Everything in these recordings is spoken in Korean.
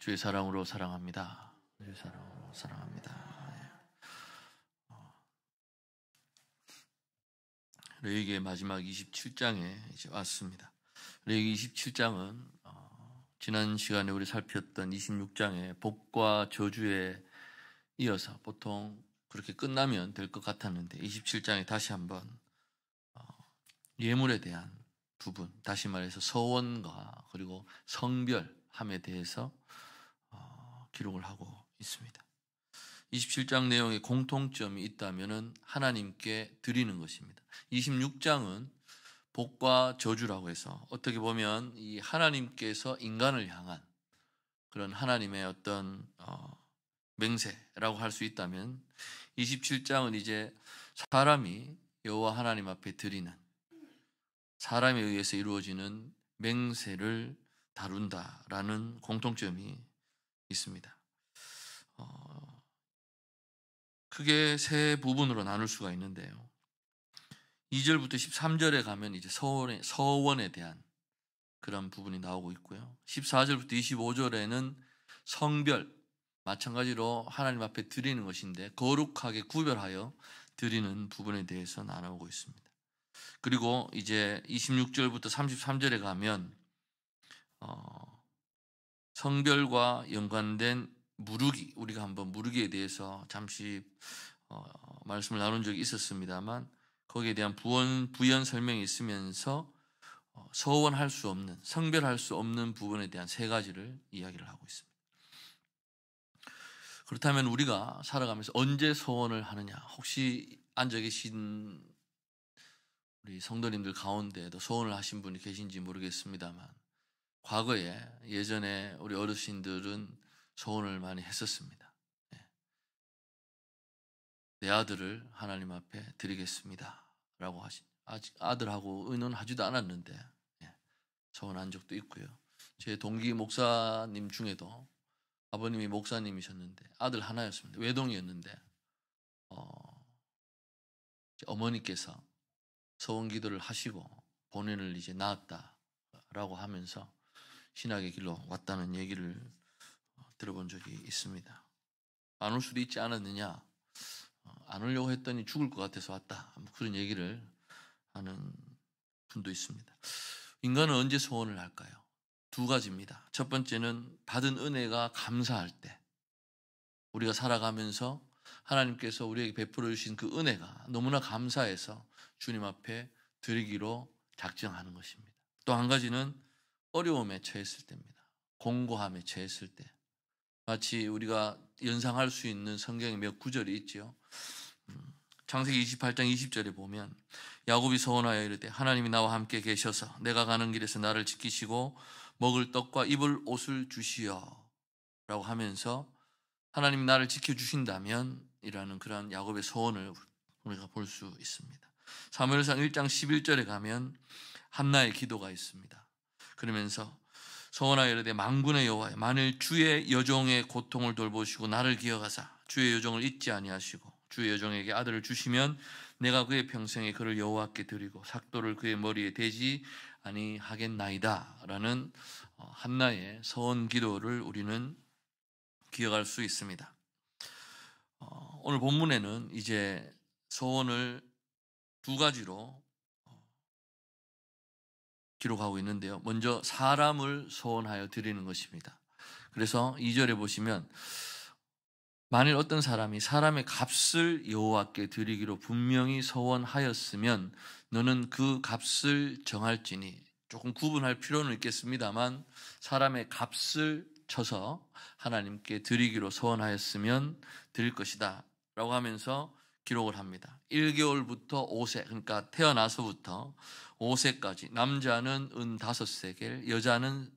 주의 사랑으로 사랑합니다. 주의 사랑으로 사랑합니다. 레위기의 마지막 27장에 이제 왔습니다. 레위기 27장은 지난 시간에 우리 살폈던 26장의 복과 저주에 이어서 보통 그렇게 끝나면 될 것 같았는데 27장에 다시 한번 예물에 대한 부분, 다시 말해서 서원과 그리고 성별함에 대해서 기록을 하고 있습니다. 27장 내용에 공통점이 있다면 하나님께 드리는 것입니다. 26장은 복과 저주라고 해서 어떻게 보면 이 하나님께서 인간을 향한 그런 하나님의 어떤 맹세라고 할 수 있다면 27장은 이제 사람이 여호와 하나님 앞에 드리는 사람에 의해서 이루어지는 맹세를 다룬다라는 공통점이 있습니다. 크게 세 부분으로 나눌 수가 있는데요. 2절부터 13절에 가면 이제 서원에 대한 그런 부분이 나오고 있고요. 14절부터 25절에는 성별, 마찬가지로 하나님 앞에 드리는 것인데 거룩하게 구별하여 드리는 부분에 대해서 나누고 있습니다. 그리고 이제 26절부터 33절에 가면 성별과 연관된 무르기, 우리가 한번 무르기에 대해서 잠시 말씀을 나눈 적이 있었습니다만 거기에 대한 부연 설명이 있으면서 서원할 수 없는, 성별할 수 없는 부분에 대한 세 가지를 이야기를 하고 있습니다. 그렇다면 우리가 살아가면서 언제 서원을 하느냐? 혹시 앉아 계신 우리 성도님들 가운데에도 서원을 하신 분이 계신지 모르겠습니다만 과거에 예전에 우리 어르신들은 서원을 많이 했었습니다. 내 아들을 하나님 앞에 드리겠습니다 라고 아직 아들하고 의논하지도 않았는데 서원한 적도 있고요. 제 동기 목사님 중에도 아버님이 목사님이셨는데 아들 하나였습니다. 외동이었는데 어머니께서 서원 기도를 하시고 본인을 이제 낳았다라고 하면서 신학의 길로 왔다는 얘기를 들어본 적이 있습니다. 안 올 수도 있지 않았느냐, 안 오려고 했더니 죽을 것 같아서 왔다, 그런 얘기를 하는 분도 있습니다. 인간은 언제 소원을 할까요? 두 가지입니다. 첫 번째는 받은 은혜가 감사할 때, 우리가 살아가면서 하나님께서 우리에게 베풀어 주신 그 은혜가 너무나 감사해서 주님 앞에 드리기로 작정하는 것입니다. 또 한 가지는 어려움에 처했을 때입니다. 공고함에 처했을 때, 마치 우리가 연상할 수 있는 성경의 몇 구절이 있죠. 창세기 28장 20절에 보면 야곱이 서원하여 이르되 하나님이 나와 함께 계셔서 내가 가는 길에서 나를 지키시고 먹을 떡과 입을 옷을 주시어 라고 하면서 하나님이 나를 지켜주신다면 이라는 그러한 야곱의 서원을 우리가 볼 수 있습니다. 사무엘상 1장 11절에 가면 한나의 기도가 있습니다. 그러면서 서원하여 이르되 만군의 여호와여, 만일 주의 여종의 고통을 돌보시고 나를 기억하사 주의 여종을 잊지 아니하시고 주의 여종에게 아들을 주시면 내가 그의 평생에 그를 여호와께 드리고 삭도를 그의 머리에 대지 아니하겠나이다 라는 한나의 서원 기도를 우리는 기억할 수 있습니다. 오늘 본문에는 이제 서원을 두 가지로 기록하고 있는데요. 먼저 사람을 서원하여 드리는 것입니다. 그래서 2절에 보시면 만일 어떤 사람이 사람의 값을 여호와께 드리기로 분명히 서원하였으면 너는 그 값을 정할지니, 조금 구분할 필요는 있겠습니다만 사람의 값을 쳐서 하나님께 드리기로 서원하였으면 드릴 것이다 라고 하면서 기록을 합니다. 1개월부터 5세, 그러니까 태어나서부터 5세까지 남자는 은 5세겔, 여자는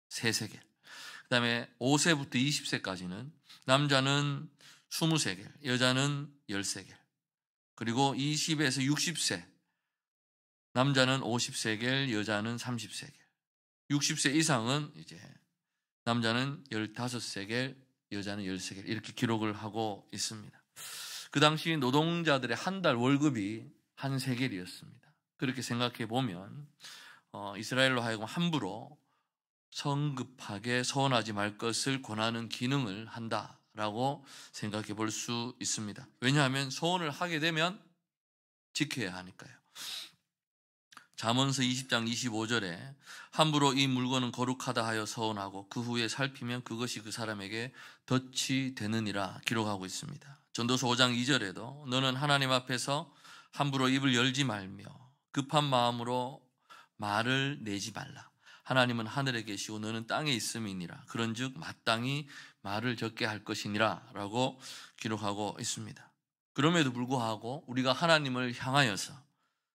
3세겔. 그 다음에 5세부터 20세까지는 남자는 20세겔, 여자는 10세겔. 그리고 20에서 60세, 남자는 50세겔, 여자는 30세겔. 60세 이상은 이제 남자는 15세겔, 여자는 10세겔. 이렇게 기록을 하고 있습니다. 그 당시 노동자들의 한 달 월급이 한 세겔이었습니다. 그렇게 생각해 보면 이스라엘로 하여금 함부로 성급하게 소원하지 말 것을 권하는 기능을 한다라고 생각해 볼 수 있습니다. 왜냐하면 소원을 하게 되면 지켜야 하니까요. 잠언서 20장 25절에 함부로 이 물건은 거룩하다 하여 서원하고 그 후에 살피면 그것이 그 사람에게 덫이 되느니라 기록하고 있습니다. 전도서 5장 2절에도 너는 하나님 앞에서 함부로 입을 열지 말며 급한 마음으로 말을 내지 말라. 하나님은 하늘에 계시고 너는 땅에 있음이니라. 그런즉 마땅히 말을 적게 할 것이니라 라고 기록하고 있습니다. 그럼에도 불구하고 우리가 하나님을 향하여서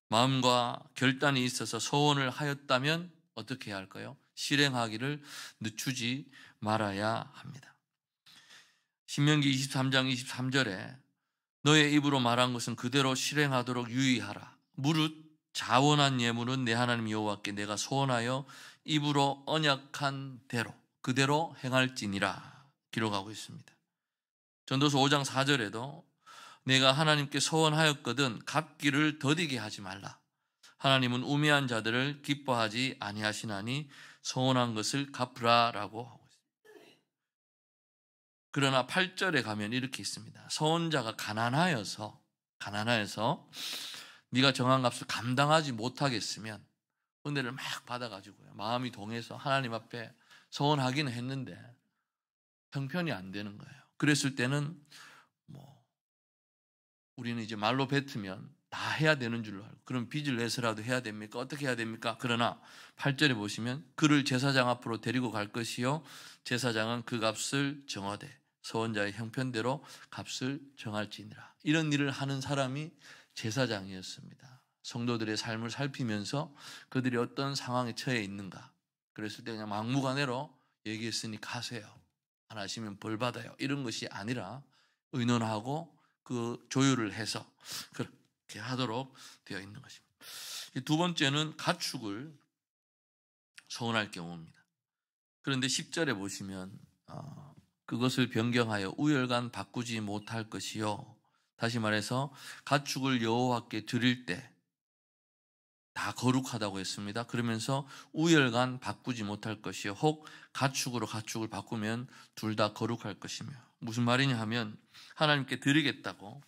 마음과 결단이 있어서 소원을 하였다면 어떻게 해야 할까요? 실행하기를 늦추지 말아야 합니다. 신명기 23장 23절에 너의 입으로 말한 것은 그대로 실행하도록 유의하라. 무릇 자원한 예물은 내 하나님 여호와께 내가 소원하여 입으로 언약한 대로 그대로 행할지니라 기록하고 있습니다. 전도서 5장 4절에도 내가 하나님께 소원하였거든 갚기를 더디게 하지 말라. 하나님은 우매한 자들을 기뻐하지 아니하시나니 소원한 것을 갚으라라고 하고 있습니다. 그러나 8절에 가면 이렇게 있습니다. 소원자가 가난하여서 네가 정한 값을 감당하지 못하겠으면 은혜를 막 받아가지고요. 마음이 동해서 하나님 앞에 소원하기는 했는데 형편이 안 되는 거예요. 그랬을 때는 우리는 이제 말로 뱉으면 다 해야 되는 줄로 알고 그럼 빚을 내서라도 해야 됩니까? 어떻게 해야 됩니까? 그러나 8절에 보시면 그를 제사장 앞으로 데리고 갈 것이요 제사장은 그 값을 정하되 서원자의 형편대로 값을 정할지니라. 이런 일을 하는 사람이 제사장이었습니다. 성도들의 삶을 살피면서 그들이 어떤 상황에 처해 있는가 그랬을 때 그냥 막무가내로 얘기했으니 가세요. 안 하시면 벌 받아요. 이런 것이 아니라 의논하고 그 조율을 해서 그렇게 하도록 되어 있는 것입니다. 두 번째는 가축을 소원할 경우입니다. 그런데 10절에 보시면 그것을 변경하여 우열간 바꾸지 못할 것이요. 다시 말해서 가축을 여호와께 드릴 때 다 거룩하다고 했습니다. 그러면서 우열간 바꾸지 못할 것이요. 혹 가축으로 가축을 바꾸면 둘 다 거룩할 것이며 무슨 말이냐 하면 하나님께 드리겠다고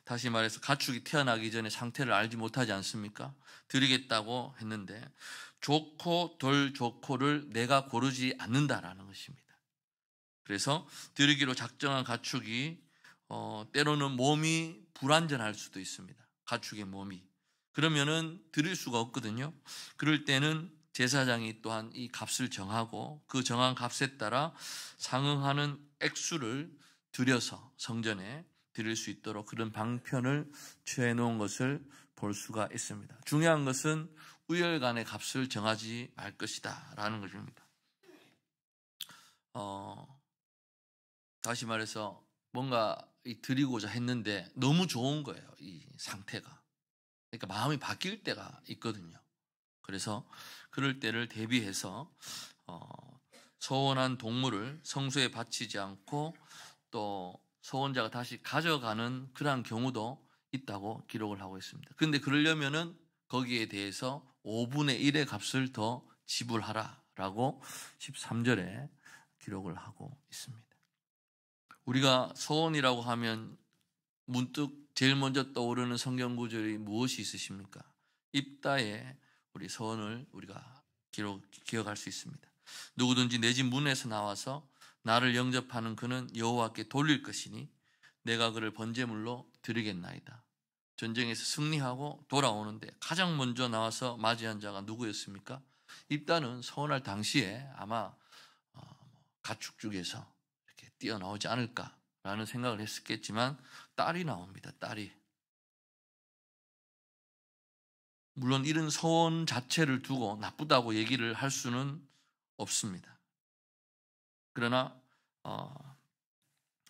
다시 말해서 가축이 태어나기 전에 상태를 알지 못하지 않습니까? 드리겠다고 했는데 좋고 덜 좋고를 내가 고르지 않는다라는 것입니다. 그래서 드리기로 작정한 가축이 때로는 몸이 불완전할 수도 있습니다. 가축의 몸이. 그러면은 드릴 수가 없거든요. 그럴 때는 제사장이 또한 이 값을 정하고 그 정한 값에 따라 상응하는 액수를 들여서 성전에 드릴 수 있도록 그런 방편을 취해 놓은 것을 볼 수가 있습니다. 중요한 것은 우열간의 값을 정하지 말 것이다 라는 것입니다. 다시 말해서 뭔가 드리고자 했는데 너무 좋은 거예요. 이 상태가. 그러니까 마음이 바뀔 때가 있거든요. 그래서 그럴 때를 대비해서 소원한 동물을 성소에 바치지 않고 또 소원자가 다시 가져가는 그러한 경우도 있다고 기록을 하고 있습니다. 그런데 그러려면은 거기에 대해서 5분의 1의 값을 더 지불하라라고 13절에 기록을 하고 있습니다. 우리가 소원이라고 하면 문득 제일 먼저 떠오르는 성경 구절이 무엇이 있으십니까? 입다에 우리 소원을 우리가 기억할 수 있습니다. 누구든지 내 집 문에서 나와서 나를 영접하는 그는 여호와께 돌릴 것이니 내가 그를 번제물로 드리겠나이다. 전쟁에서 승리하고 돌아오는데 가장 먼저 나와서 맞이한 자가 누구였습니까? 입다는 소원할 당시에 아마 가축 중에서 이렇게 뛰어나오지 않을까라는 생각을 했었겠지만 딸이 나옵니다. 딸이. 물론 이런 소원 자체를 두고 나쁘다고 얘기를 할 수는 없습니다. 그러나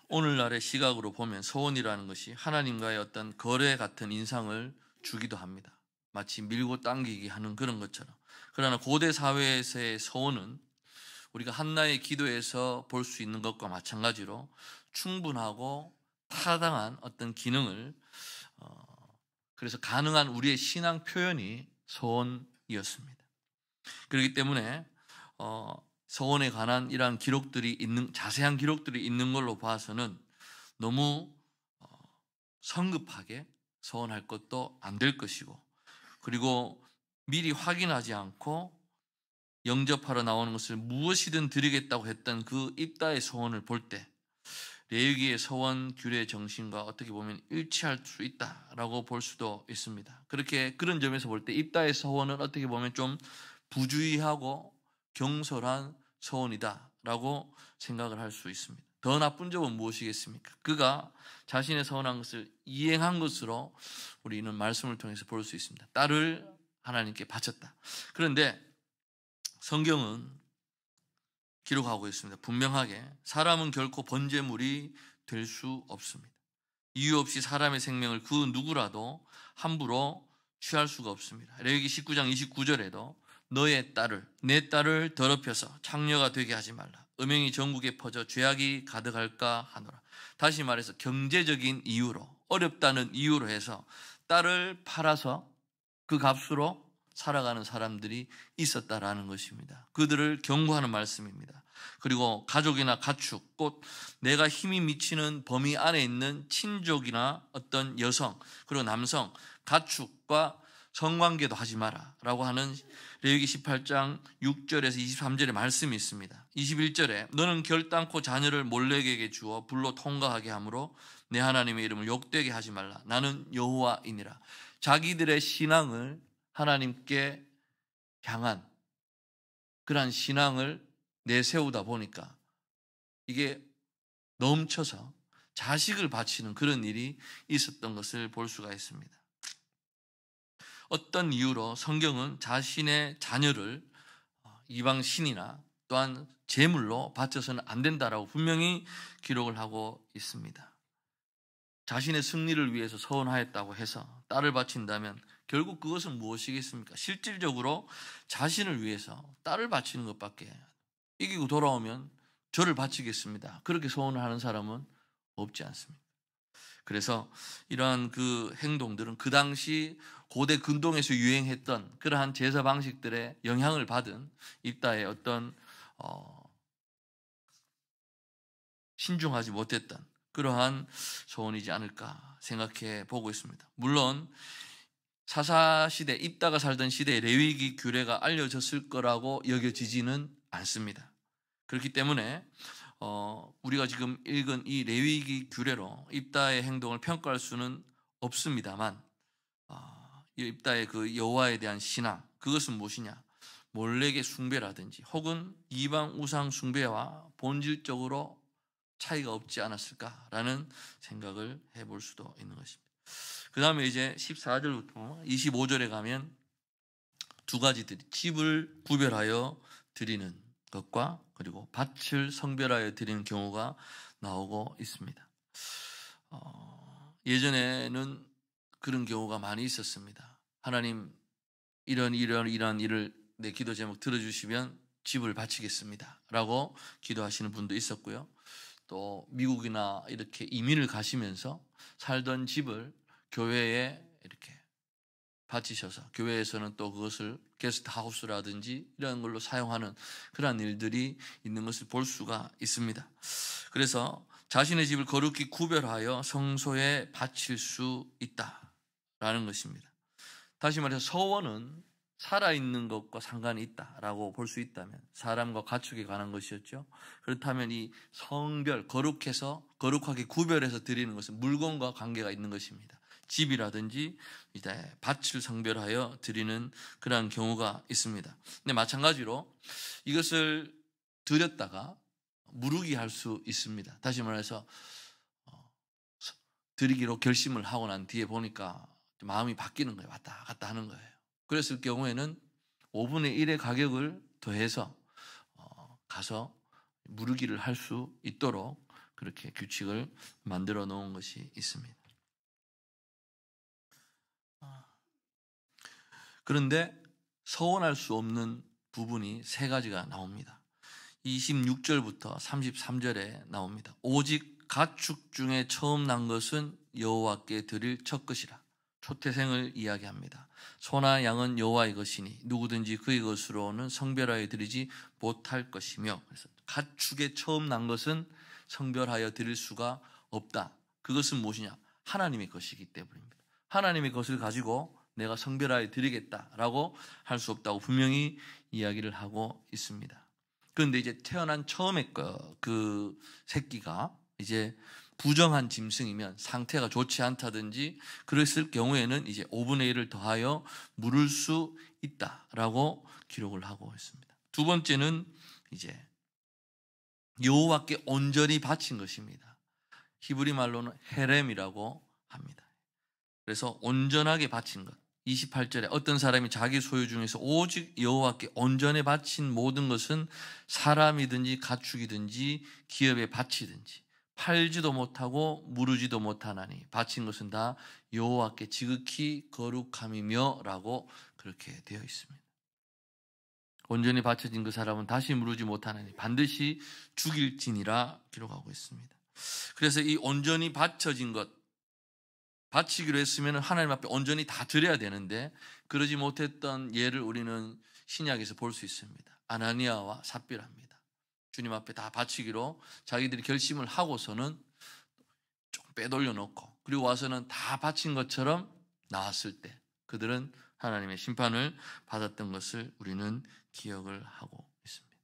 오늘날의 시각으로 보면 소원이라는 것이 하나님과의 어떤 거래 같은 인상을 주기도 합니다. 마치 밀고 당기기 하는 그런 것처럼. 그러나 고대 사회에서의 소원은 우리가 한나의 기도에서 볼 수 있는 것과 마찬가지로 충분하고 타당한 어떤 기능을 그래서 가능한 우리의 신앙 표현이 소원이었습니다. 그렇기 때문에 서원에 관한 이러한 자세한 기록들이 있는 걸로 봐서는 너무 성급하게 서원할 것도 안 될 것이고, 그리고 미리 확인하지 않고 영접하러 나오는 것을 무엇이든 드리겠다고 했던 그 입다의 서원을 볼 때 레위기의 서원 규례 정신과 어떻게 보면 일치할 수 있다라고 볼 수도 있습니다. 그런 점에서 볼 때 입다의 서원은 어떻게 보면 좀 부주의하고 경솔한 서원이다라고 생각을 할 수 있습니다. 더 나쁜 점은 무엇이겠습니까? 그가 자신의 서원한 것을 이행한 것으로 우리는 말씀을 통해서 볼 수 있습니다. 딸을 하나님께 바쳤다. 그런데 성경은 기록하고 있습니다. 분명하게 사람은 결코 번제물이 될 수 없습니다. 이유 없이 사람의 생명을 그 누구라도 함부로 취할 수가 없습니다. 레위기 19장 29절에도 내 딸을 더럽혀서 창녀가 되게 하지 말라. 음행이 전국에 퍼져 죄악이 가득할까 하노라. 다시 말해서 경제적인 이유로, 어렵다는 이유로 해서 딸을 팔아서 그 값으로 살아가는 사람들이 있었다라는 것입니다. 그들을 경고하는 말씀입니다. 그리고 가족이나 가축, 곧 내가 힘이 미치는 범위 안에 있는 친족이나 어떤 여성, 그리고 남성, 가축과 성관계도 하지 마라 라고 하는 레위기 18장 6절에서 23절의 말씀이 있습니다. 21절에 너는 결단코 자녀를 몰렉에게 주어 불로 통과하게 하므로 내 하나님의 이름을 욕되게 하지 말라. 나는 여호와이니라. 자기들의 신앙을 하나님께 향한 그러한 신앙을 내세우다 보니까 이게 넘쳐서 자식을 바치는 그런 일이 있었던 것을 볼 수가 있습니다. 어떤 이유로 성경은 자신의 자녀를 이방 신이나 또한 제물로 바쳐서는 안 된다라고 분명히 기록을 하고 있습니다. 자신의 승리를 위해서 서원하였다고 해서 딸을 바친다면 결국 그것은 무엇이겠습니까? 실질적으로 자신을 위해서 딸을 바치는 것밖에, 이기고 돌아오면 저를 바치겠습니다, 그렇게 서원을 하는 사람은 없지 않습니다. 그래서 이러한 그 행동들은 그 당시 고대 근동에서 유행했던 그러한 제사 방식들의 영향을 받은 입다의 어떤 신중하지 못했던 그러한 소원이지 않을까 생각해 보고 있습니다. 물론 사사시대, 입다가 살던 시대에 레위기 규례가 알려졌을 거라고 여겨지지는 않습니다. 그렇기 때문에 우리가 지금 읽은 이 레위기 규례로 입다의 행동을 평가할 수는 없습니다만, 이 입다의 그 여호와에 대한 신앙, 그것은 무엇이냐? 몰렉의 숭배라든지 혹은 이방 우상 숭배와 본질적으로 차이가 없지 않았을까라는 생각을 해볼 수도 있는 것입니다. 그 다음에 이제 14절부터 25절에 가면 두 가지들이, 집을 구별하여 드리는 것과 그리고 밭을 성별하여 드리는 경우가 나오고 있습니다. 예전에는 그런 경우가 많이 있었습니다. 하나님, 이런 일을 내 기도 제목 들어주시면 집을 바치겠습니다 라고 기도하시는 분도 있었고요. 또 미국이나 이렇게 이민을 가시면서 살던 집을 교회에 이렇게 바치셔서 교회에서는 또 그것을 게스트하우스라든지 이런 걸로 사용하는 그런 일들이 있는 것을 볼 수가 있습니다. 그래서 자신의 집을 거룩히 구별하여 성소에 바칠 수 있다라는 것입니다. 다시 말해서 서원은 살아있는 것과 상관이 있다라고 볼 수 있다면, 사람과 가축에 관한 것이었죠. 그렇다면 이 성별, 거룩하게 구별해서 드리는 것은 물건과 관계가 있는 것입니다. 집이라든지 이제 밭을 성별하여 드리는 그러한 경우가 있습니다. 근데 마찬가지로 이것을 드렸다가 무르기 할 수 있습니다. 다시 말해서 드리기로 결심을 하고 난 뒤에 보니까 마음이 바뀌는 거예요. 왔다 갔다 하는 거예요. 그랬을 경우에는 5분의 1의 가격을 더해서 가서 무르기를 할 수 있도록 그렇게 규칙을 만들어 놓은 것이 있습니다. 그런데 서원할 수 없는 부분이 세 가지가 나옵니다. 26절부터 33절에 나옵니다. 오직 가축 중에 처음 난 것은 여호와께 드릴 첫 것이라. 초태생을 이야기합니다. 소나 양은 여호와의 것이니 누구든지 그의 것으로는 성별하여 드리지 못할 것이며, 그래서 가축에 처음 난 것은 성별하여 드릴 수가 없다. 그것은 무엇이냐? 하나님의 것이기 때문입니다. 하나님의 것을 가지고 내가 성별하여 드리겠다라고 할 수 없다고 분명히 이야기를 하고 있습니다. 그런데 이제 태어난 처음에 그 새끼가 이제 부정한 짐승이면, 상태가 좋지 않다든지 그랬을 경우에는 이제 5분의 1을 더하여 물을 수 있다라고 기록을 하고 있습니다. 두 번째는 이제 여호와께 온전히 바친 것입니다. 히브리 말로는 헤렘이라고 합니다. 그래서 온전하게 바친 것. 28절에 어떤 사람이 자기 소유 중에서 오직 여호와께 온전히 바친 모든 것은 사람이든지 가축이든지 기업에 바치든지 팔지도 못하고 무르지도 못하나니 바친 것은 다 여호와께 지극히 거룩함이며 라고 그렇게 되어 있습니다. 온전히 바쳐진 그 사람은 다시 무르지 못하나니 반드시 죽일지니라 기록하고 있습니다. 그래서 이 온전히 바쳐진 것, 바치기로 했으면 하나님 앞에 온전히 다 드려야 되는데 그러지 못했던 예를 우리는 신약에서 볼 수 있습니다. 아나니아와 삽비라입니다. 주님 앞에 다 바치기로 자기들이 결심을 하고서는 조금 빼돌려 놓고, 그리고 와서는 다 바친 것처럼 나왔을 때 그들은 하나님의 심판을 받았던 것을 우리는 기억을 하고 있습니다.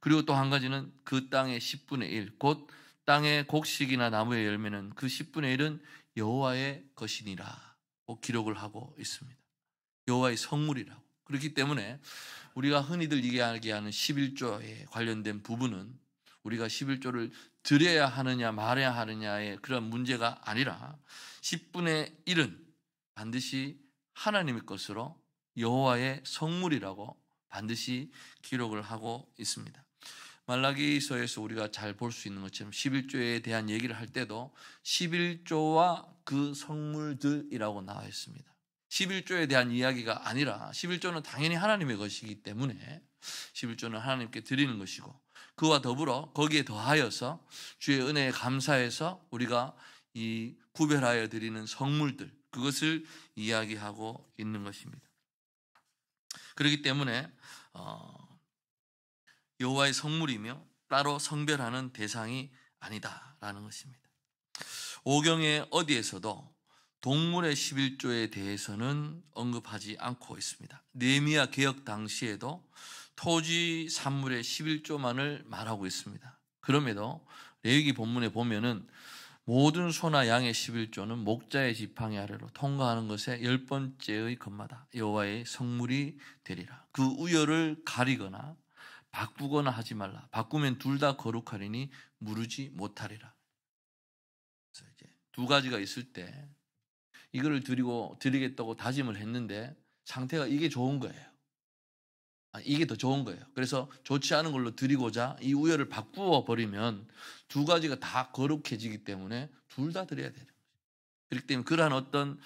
그리고 또 한 가지는 그 땅의 10분의 1, 곧 땅의 곡식이나 나무의 열매는 그 10분의 1은 여호와의 것이니라고 기록을 하고 있습니다. 여호와의 성물이라고. 그렇기 때문에 우리가 흔히들 이야기하는 11조에 관련된 부분은 우리가 11조를 드려야 하느냐 말아야 하느냐의 그런 문제가 아니라 10분의 1은 반드시 하나님의 것으로 여호와의 성물이라고 반드시 기록을 하고 있습니다. 말라기서에서 우리가 잘 볼 수 있는 것처럼 11조에 대한 얘기를 할 때도 11조와 그 성물들이라고 나와 있습니다. 11조에 대한 이야기가 아니라 11조는 당연히 하나님의 것이기 때문에 11조는 하나님께 드리는 것이고, 그와 더불어 거기에 더하여서 주의 은혜에 감사해서 우리가 이 구별하여 드리는 성물들, 그것을 이야기하고 있는 것입니다. 그렇기 때문에 여호와의 성물이며 따로 성별하는 대상이 아니다라는 것입니다. 오경의 어디에서도 동물의 11조에 대해서는 언급하지 않고 있습니다. 느헤미야 개혁 당시에도 토지 산물의 11조만을 말하고 있습니다. 그럼에도 레위기 본문에 보면은 모든 소나 양의 11조는 목자의 지팡이 아래로 통과하는 것의 10번째의 것마다 여호와의 성물이 되리라. 그 우열을 가리거나 바꾸거나 하지 말라. 바꾸면 둘 다 거룩하리니 무르지 못하리라. 그래서 이제 두 가지가 있을 때 이거를 드리겠다고 다짐을 했는데 상태가 이게 좋은 거예요. 이게 더 좋은 거예요. 그래서 좋지 않은 걸로 드리고자 이 우열을 바꾸어 버리면 두 가지가 다 거룩해지기 때문에 둘 다 드려야 되는 거죠. 그렇기 때문에 그러한 어떤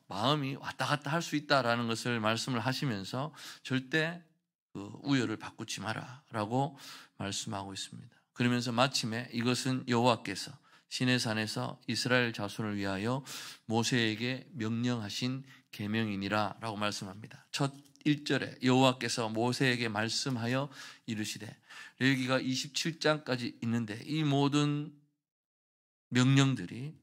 마음이 왔다 갔다 할 수 있다라는 것을 말씀을 하시면서 절대 그 우열을 바꾸지 마라라고 말씀하고 있습니다. 그러면서 마침에 이것은 여호와께서 시내산에서 이스라엘 자손을 위하여 모세에게 명령하신 계명이니라라고 말씀합니다. 첫 1절에 여호와께서 모세에게 말씀하여 이르시되, 레위기가 27장까지 있는데 이 모든 명령들이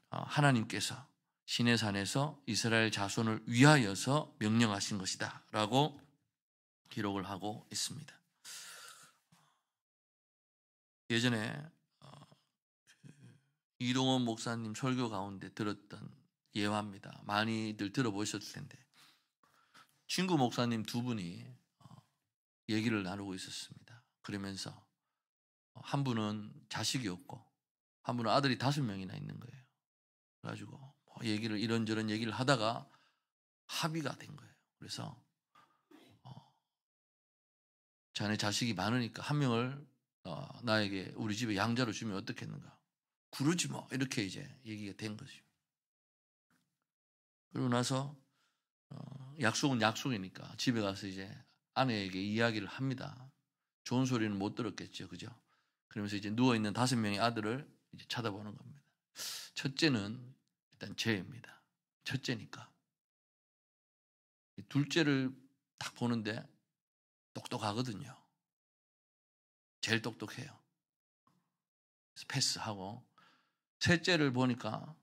하나님께서 시내산에서 이스라엘 자손을 위하여서 명령하신 것이다 라고 기록을 하고 있습니다. 예전에 이동원 목사님 설교 가운데 들었던 예화입니다. 많이들 들어보셨을 텐데, 친구 목사님 두 분이 얘기를 나누고 있었습니다. 그러면서 한 분은 자식이 없고 한 분은 아들이 5명이나 있는 거예요. 그래가지고 얘기를 이런저런 얘기를 하다가 합의가 된 거예요. 그래서 자네 자식이 많으니까 한 명을 나에게 우리 집에 양자로 주면 어떻겠는가? 그러지 뭐, 이렇게 이제 얘기가 된 거죠. 그러고 나서 약속은 약속이니까 집에 가서 이제 아내에게 이야기를 합니다. 좋은 소리는 못 들었겠죠, 그죠? 그러면서 이제 누워 있는 5명의 아들을 이제 쳐다보는 겁니다. 첫째는 일단 죄입니다. 첫째니까 둘째를 딱 보는데 똑똑하거든요. 제일 똑똑해요. 그래서 패스하고, 셋째를 보니까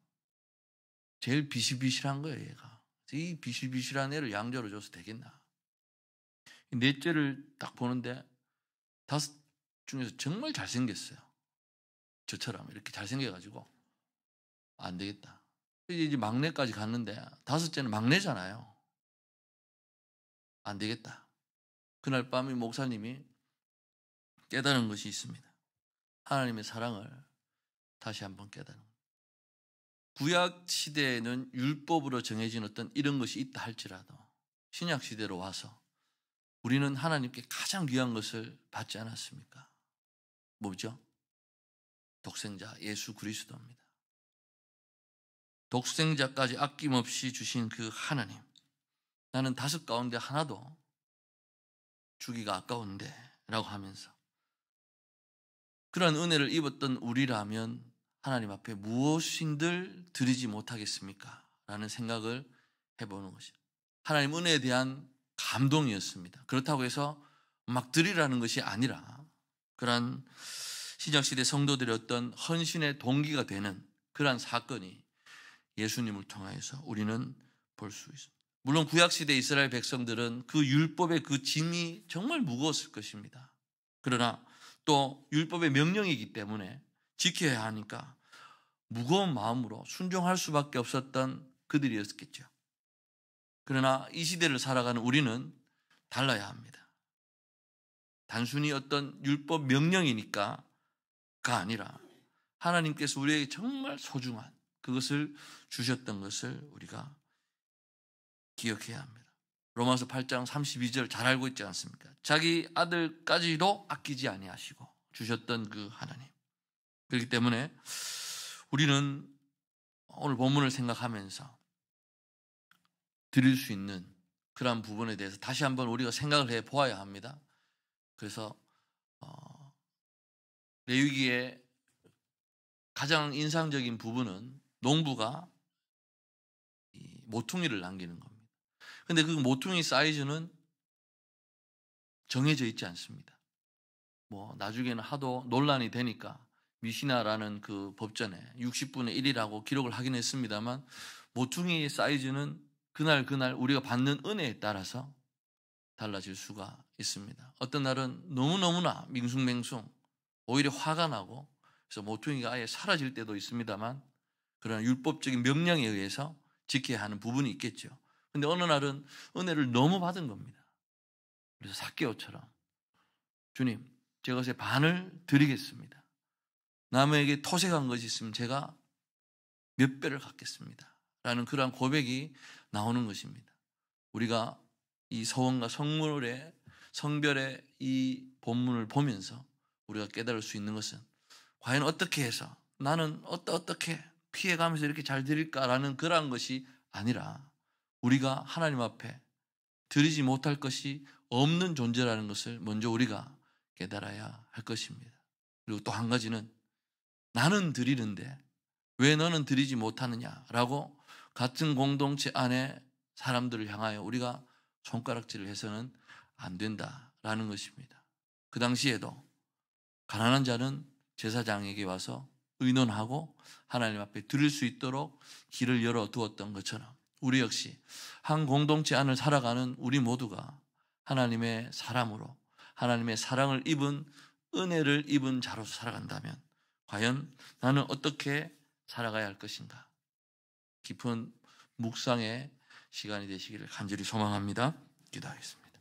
제일 비실비실한 거예요, 얘가. 이 비실비실한 애를 양자로 줘서 되겠나. 넷째를 딱 보는데 다섯 중에서 정말 잘생겼어요. 저처럼 이렇게 잘생겨가지고 안 되겠다. 이제 막내까지 갔는데 다섯째는 막내잖아요. 안 되겠다. 그날 밤에 목사님이 깨달은 것이 있습니다. 하나님의 사랑을 다시 한번 깨달은 겁니다. 구약 시대에는 율법으로 정해진 어떤 이런 것이 있다 할지라도 신약 시대로 와서 우리는 하나님께 가장 귀한 것을 받지 않았습니까? 뭐죠? 독생자 예수 그리스도입니다. 독생자까지 아낌없이 주신 그 하나님, 나는 다섯 가운데 하나도 주기가 아까운데 라고 하면서 그런 은혜를 입었던 우리라면 하나님 앞에 무엇인들 드리지 못하겠습니까? 라는 생각을 해보는 것이죠. 하나님 은혜에 대한 감동이었습니다. 그렇다고 해서 막 드리라는 것이 아니라 그런 신약시대 성도들의 어떤 헌신의 동기가 되는 그러한 사건이 예수님을 통하여서 우리는 볼 수 있습니다. 물론 구약시대 이스라엘 백성들은 그 율법의 그 짐이 정말 무거웠을 것입니다. 그러나 또 율법의 명령이기 때문에 지켜야 하니까 무거운 마음으로 순종할 수밖에 없었던 그들이었겠죠. 그러나 이 시대를 살아가는 우리는 달라야 합니다. 단순히 어떤 율법 명령이니까가 아니라 하나님께서 우리에게 정말 소중한 그것을 주셨던 것을 우리가 기억해야 합니다. 로마서 8장 32절 잘 알고 있지 않습니까? 자기 아들까지도 아끼지 아니하시고 주셨던 그 하나님. 그렇기 때문에 우리는 오늘 본문을 생각하면서 드릴 수 있는 그러한 부분에 대해서 다시 한번 우리가 생각을 해 보아야 합니다. 그래서 레위기의 가장 인상적인 부분은 농부가 모퉁이를 남기는 겁니다. 그런데 그 모퉁이 사이즈는 정해져 있지 않습니다. 나중에는 하도 논란이 되니까 미시나라는 그 법전에 60분의 1이라고 기록을 하긴 했습니다만 모퉁이의 사이즈는 그날 우리가 받는 은혜에 따라서 달라질 수가 있습니다. 어떤 날은 너무너무나 밍숭맹숭 오히려 화가 나고 그래서 모퉁이가 아예 사라질 때도 있습니다만 그런 율법적인 명령에 의해서 지켜야 하는 부분이 있겠죠. 그런데 어느 날은 은혜를 너무 받은 겁니다. 그래서 삭개오처럼 주님, 제 것의 반을 드리겠습니다. 남에게 토색한 것이 있으면 제가 몇 배를 갚겠습니다. 라는 그러한 고백이 나오는 것입니다. 우리가 이 서원과 성별의 이 본문을 보면서 우리가 깨달을 수 있는 것은 과연 어떻게 해서 나는 어떻게 피해가면서 이렇게 잘 드릴까라는 그러한 것이 아니라 우리가 하나님 앞에 드리지 못할 것이 없는 존재라는 것을 먼저 우리가 깨달아야 할 것입니다. 그리고 또 한 가지는 나는 드리는데 왜 너는 드리지 못하느냐라고 같은 공동체 안에 사람들을 향하여 우리가 손가락질을 해서는 안 된다라는 것입니다. 그 당시에도 가난한 자는 제사장에게 와서 의논하고 하나님 앞에 드릴 수 있도록 길을 열어두었던 것처럼 우리 역시 한 공동체 안을 살아가는 우리 모두가 하나님의 사람으로 하나님의 사랑을 입은 은혜를 입은 자로서 살아간다면 과연 나는 어떻게 살아가야 할 것인가? 깊은 묵상의 시간이 되시기를 간절히 소망합니다. 기도하겠습니다.